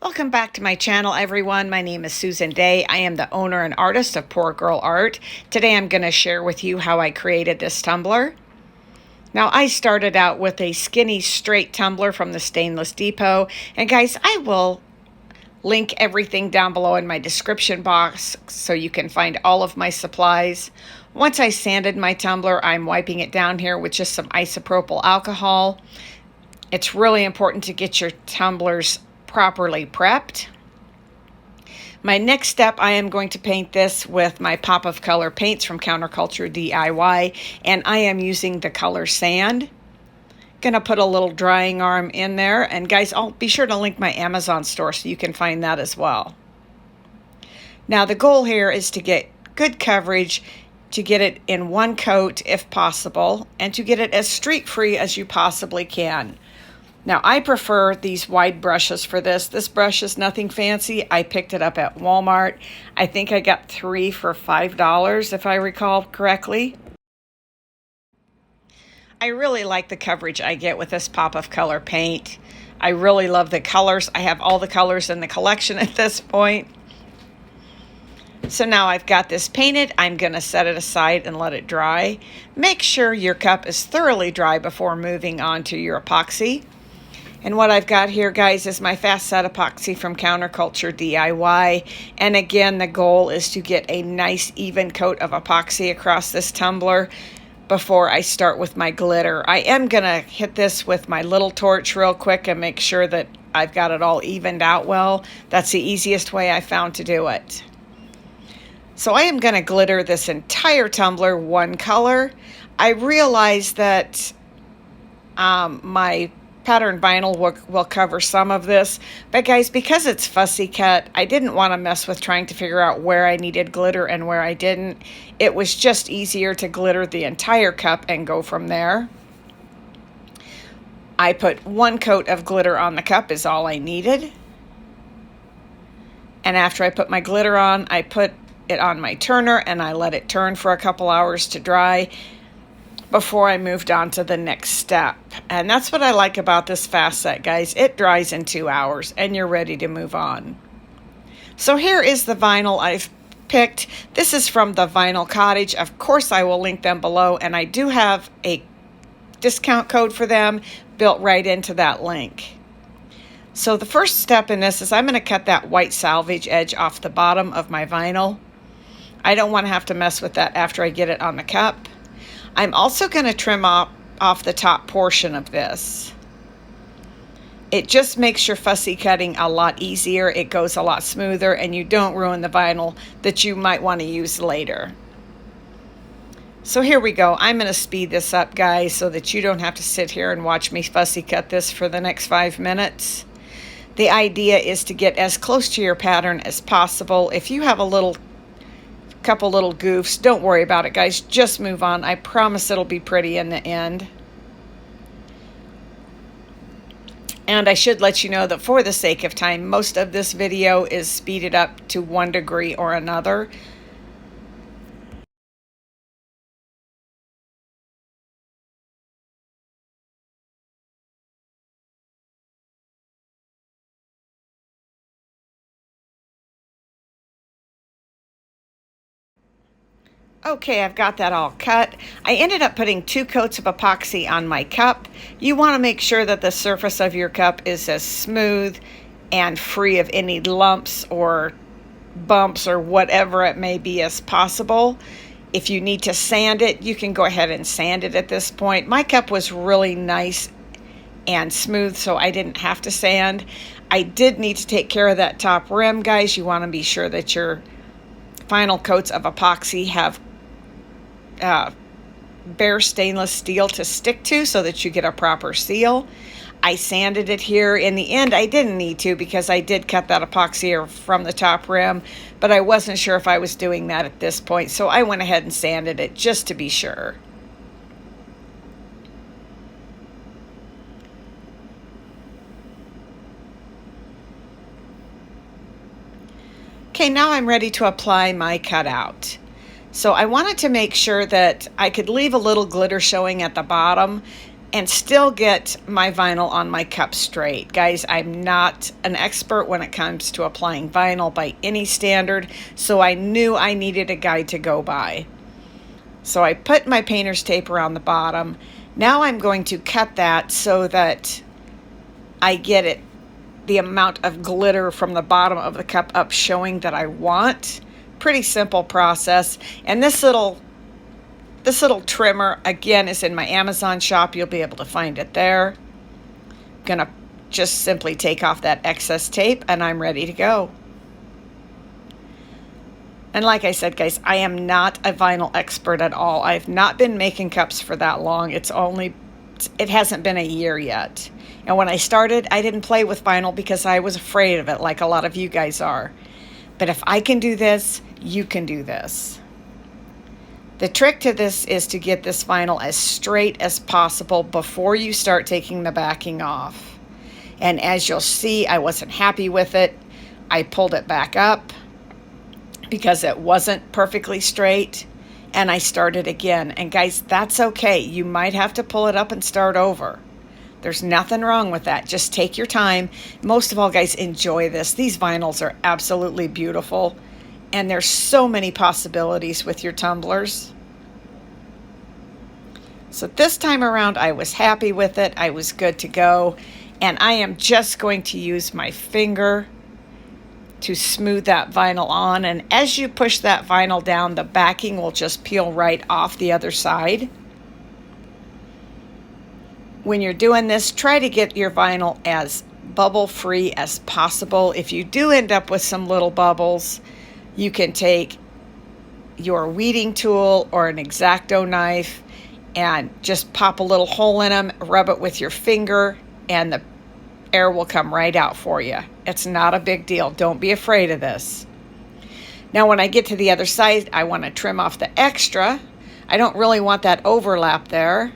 Welcome back to my channel, everyone. My name is Susan Day. I am the owner and artist of Poor Girl Art. Today I'm going to share with you how I created this tumbler. Now, I started out with a skinny straight tumbler from the Stainless Depot. And guys, I will link everything down below in my description box so you can find all of my supplies. Once I sanded my tumbler, I'm wiping it down here with just some isopropyl alcohol. It's really important to get your tumblers properly prepped. My next step, I am going to paint this with my pop of color paints from Counterculture DIY, and I am using the color sand. Gonna put a little drying arm in there, and guys, I'll be sure to link my Amazon store so you can find that as well. Now the goal here is to get good coverage, to get it in one coat if possible, and to get it as streak free as you possibly can. Now, I prefer these wide brushes for this. This brush is nothing fancy. I picked it up at Walmart. I think I got 3 for $5, if I recall correctly. I really like the coverage I get with this pop of color paint. I really love the colors. I have all the colors in the collection at this point. So now I've got this painted. I'm going to set it aside and let it dry. Make sure your cup is thoroughly dry before moving on to your epoxy. And what I've got here, guys, is my fast set epoxy from Counterculture DIY. And again, the goal is to get a nice even coat of epoxy across this tumbler before I start with my glitter. I am going to hit this with my little torch real quick and make sure that I've got it all evened out well. That's the easiest way I found to do it. So I am going to glitter this entire tumbler one color. I realize that my pattern vinyl will cover some of this, but guys, because it's fussy cut, I didn't want to mess with trying to figure out where I needed glitter and where I didn't. It was just easier to glitter the entire cup and go from there. I put one coat of glitter on the cup is all I needed. And after I put my glitter on, I put it on my turner and I let it turn for a couple hours to dry before I moved on to the next step. And that's what I like about this fast set, guys. It dries in 2 hours and you're ready to move on. So here is the vinyl I've picked. This is from the Vinyl Cottage. Of course, I will link them below, and I do have a discount code for them built right into that link. So the first step in this is I'm going to cut that white salvage edge off the bottom of my vinyl. I don't want to have to mess with that after I get it on the cup. I'm also going to trim off the top portion of this. It just makes your fussy cutting a lot easier. It goes a lot smoother, and you don't ruin the vinyl that you might want to use later. So here we go. I'm going to speed this up, guys, so that you don't have to sit here and watch me fussy cut this for the next 5 minutes. The idea is to get as close to your pattern as possible. If you have a couple little goofs, don't worry about it, guys. Just move on. I promise it'll be pretty in the end. And I should let you know that for the sake of time, most of this video is speeded up to 1 degree or another. Okay, I've got that all cut. I ended up putting 2 coats of epoxy on my cup. You want to make sure that the surface of your cup is as smooth and free of any lumps or bumps or whatever it may be as possible. If you need to sand it, you can go ahead and sand it at this point. My cup was really nice and smooth, so I didn't have to sand. I did need to take care of that top rim, guys. You want to be sure that your final coats of epoxy have bare stainless steel to stick to so that you get a proper seal. I sanded it here. In the end, I didn't need to because I did cut that epoxy from the top rim, but I wasn't sure if I was doing that at this point, so I went ahead and sanded it just to be sure. Okay, now I'm ready to apply my cutout. So I wanted to make sure that I could leave a little glitter showing at the bottom, and still get my vinyl on my cup straight. Guys, I'm not an expert when it comes to applying vinyl by any standard, so I knew I needed a guide to go by. So I put my painter's tape around the bottom. Now I'm going to cut that so that I get it, the amount of glitter from the bottom of the cup up showing that I want. Pretty simple process. And this little trimmer, again, is in my Amazon shop. You'll be able to find it there. I'm gonna just simply take off that excess tape and I'm ready to go. And like I said, guys, I am not a vinyl expert at all. I've not been making cups for that long. It hasn't been a year yet. And when I started, I didn't play with vinyl because I was afraid of it, like a lot of you guys are. But if I can do this, you can do this. The trick to this is to get this vinyl as straight as possible before you start taking the backing off. And as you'll see, I wasn't happy with it. I pulled it back up because it wasn't perfectly straight, and I started again. And guys, that's okay. You might have to pull it up and start over. There's nothing wrong with that. Just take your time. Most of all, guys, enjoy this. These vinyls are absolutely beautiful, and there's so many possibilities with your tumblers. So this time around, I was happy with it. I was good to go, and I am just going to use my finger to smooth that vinyl on. And as you push that vinyl down, the backing will just peel right off the other side. When you're doing this, try to get your vinyl as bubble free as possible. If you do end up with some little bubbles, you can take your weeding tool or an X-Acto knife and just pop a little hole in them, rub it with your finger, and the air will come right out for you. It's not a big deal. Don't be afraid of this. Now, when I get to the other side, I want to trim off the extra. I don't really want that overlap there.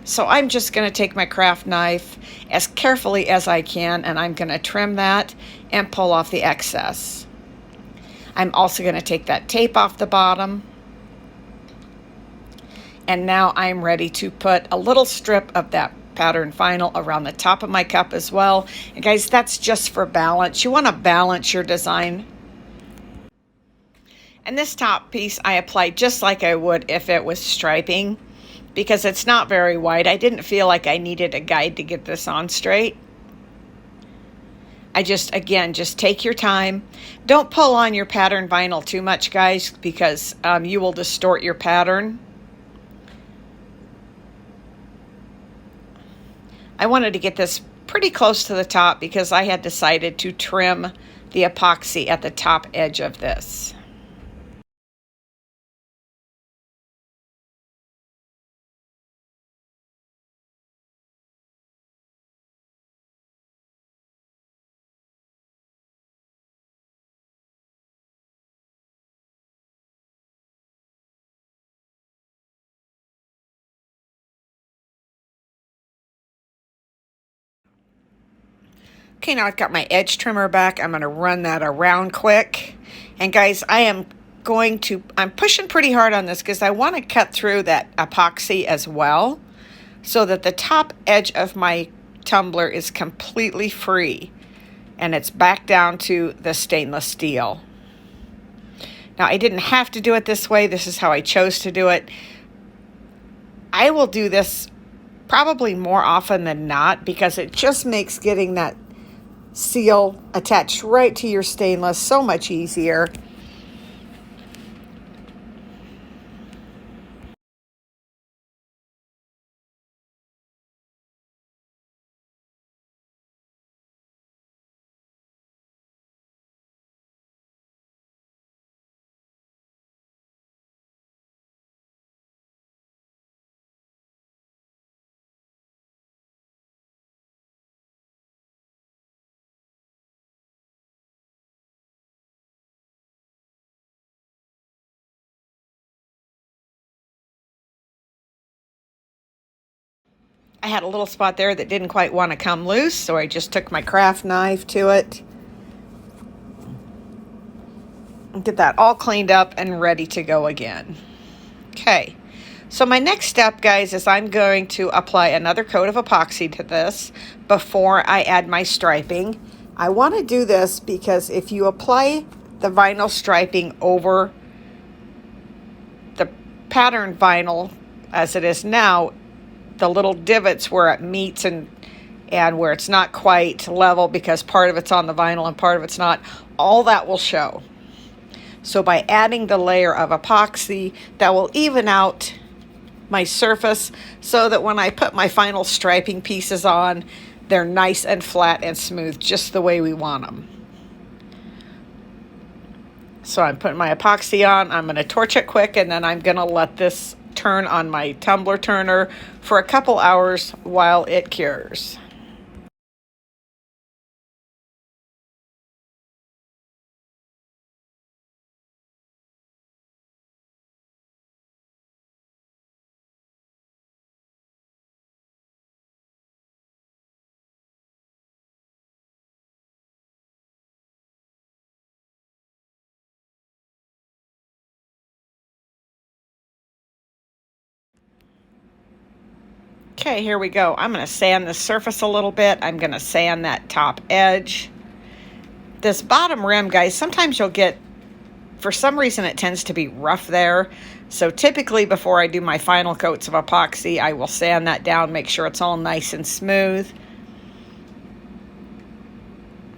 So I'm just going to take my craft knife as carefully as I can, and I'm going to trim that and pull off the excess. I'm also going to take that tape off the bottom. And now I'm ready to put a little strip of that pattern vinyl around the top of my cup as well. And guys, that's just for balance. You want to balance your design. And this top piece I applied just like I would if it was striping, because it's not very wide. I didn't feel like I needed a guide to get this on straight. Again, just take your time. Don't pull on your pattern vinyl too much, guys, because you will distort your pattern. I wanted to get this pretty close to the top because I had decided to trim the epoxy at the top edge of this. Okay, now I've got my edge trimmer back. I'm going to run that around quick. And guys, I'm pushing pretty hard on this because I want to cut through that epoxy as well so that the top edge of my tumbler is completely free and it's back down to the stainless steel. Now, I didn't have to do it this way. This is how I chose to do it. I will do this probably more often than not because it just makes getting that seal attached right to your stainless so much easier. I had a little spot there that didn't quite want to come loose, so I just took my craft knife to it. And get that all cleaned up and ready to go again. Okay, So my next step, guys, is I'm going to apply another coat of epoxy to this before I add my striping. I want to do this because if you apply the vinyl striping over the pattern vinyl as it is now, the little divots where it meets and where it's not quite level because part of it's on the vinyl and part of it's not, all that will show. So by adding the layer of epoxy, that will even out my surface so that when I put my final striping pieces on, they're nice and flat and smooth, just the way we want them. So I'm putting my epoxy on, I'm going to torch it quick, and then I'm going to let this turn on my tumbler turner for a couple hours while it cures. Okay, here we go. I'm going to sand the surface a little bit. I'm going to sand that top edge. This bottom rim, guys, sometimes you'll get, for some reason it tends to be rough there. So typically before I do my final coats of epoxy, I will sand that down, make sure it's all nice and smooth.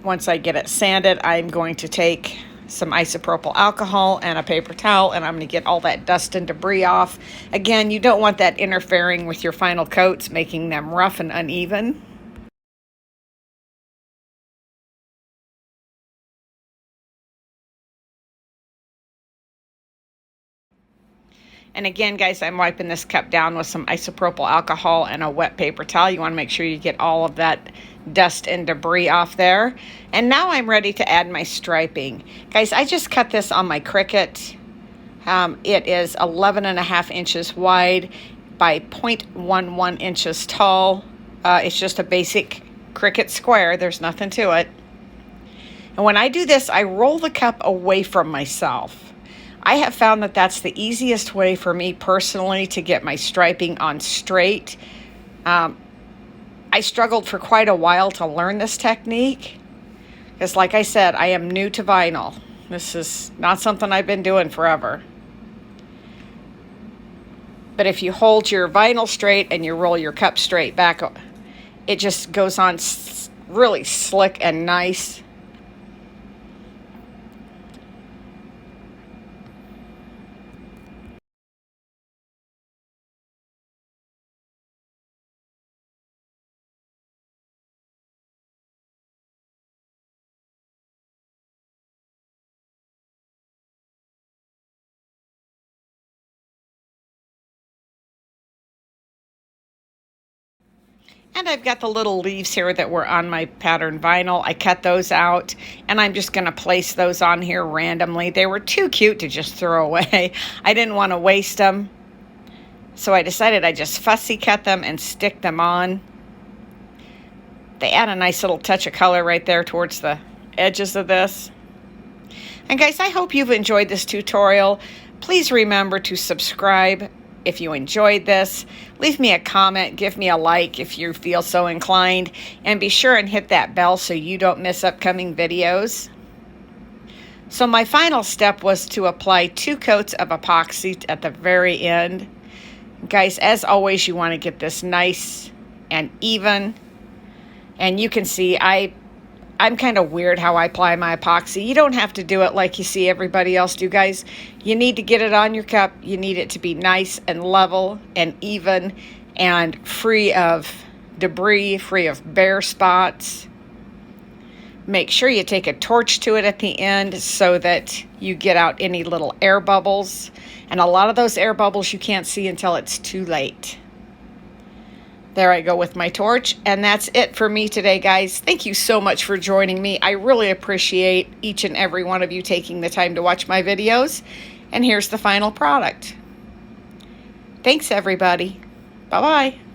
Once I get it sanded, I'm going to take some isopropyl alcohol and a paper towel, and I'm going to get all that dust and debris off. Again, you don't want that interfering with your final coats, making them rough and uneven. And again, guys, I'm wiping this cup down with some isopropyl alcohol and a wet paper towel. You want to make sure you get all of that dust and debris off there. And now I'm ready to add my striping. Guys, I just cut this on my Cricut. It is 11.5 inches wide by 0.11 inches tall. It's just a basic Cricut square. There's nothing to it. And when I do this, I roll the cup away from myself. I have found that that's the easiest way for me personally to get my striping on straight. I struggled for quite a while to learn this technique because, like I said, I am new to vinyl. This is not something I've been doing forever. But if you hold your vinyl straight and you roll your cup straight back, it just goes on really slick and nice. And I've got the little leaves here that were on my pattern vinyl. I cut those out, and I'm just going to place those on here randomly. They were too cute to just throw away. I didn't want to waste them, so I decided I just fussy cut them and stick them on. They add a nice little touch of color right there towards the edges of this. And guys, I hope you've enjoyed this tutorial. Please remember to subscribe if you enjoyed this. Leave me a comment, give me a like if you feel so inclined, and be sure and hit that bell so you don't miss upcoming videos. So my final step was to apply 2 coats of epoxy at the very end. Guys, as always, you want to get this nice and even. And you can see I'm kind of weird how I apply my epoxy. You don't have to do it like you see everybody else do, guys. You need to get it on your cup. You need it to be nice and level and even and free of debris, free of bare spots. Make sure you take a torch to it at the end so that you get out any little air bubbles. And a lot of those air bubbles you can't see until it's too late. There I go with my torch, and that's it for me today, guys. Thank you so much for joining me. I really appreciate each and every one of you taking the time to watch my videos. And here's the final product. Thanks, everybody. Bye-bye.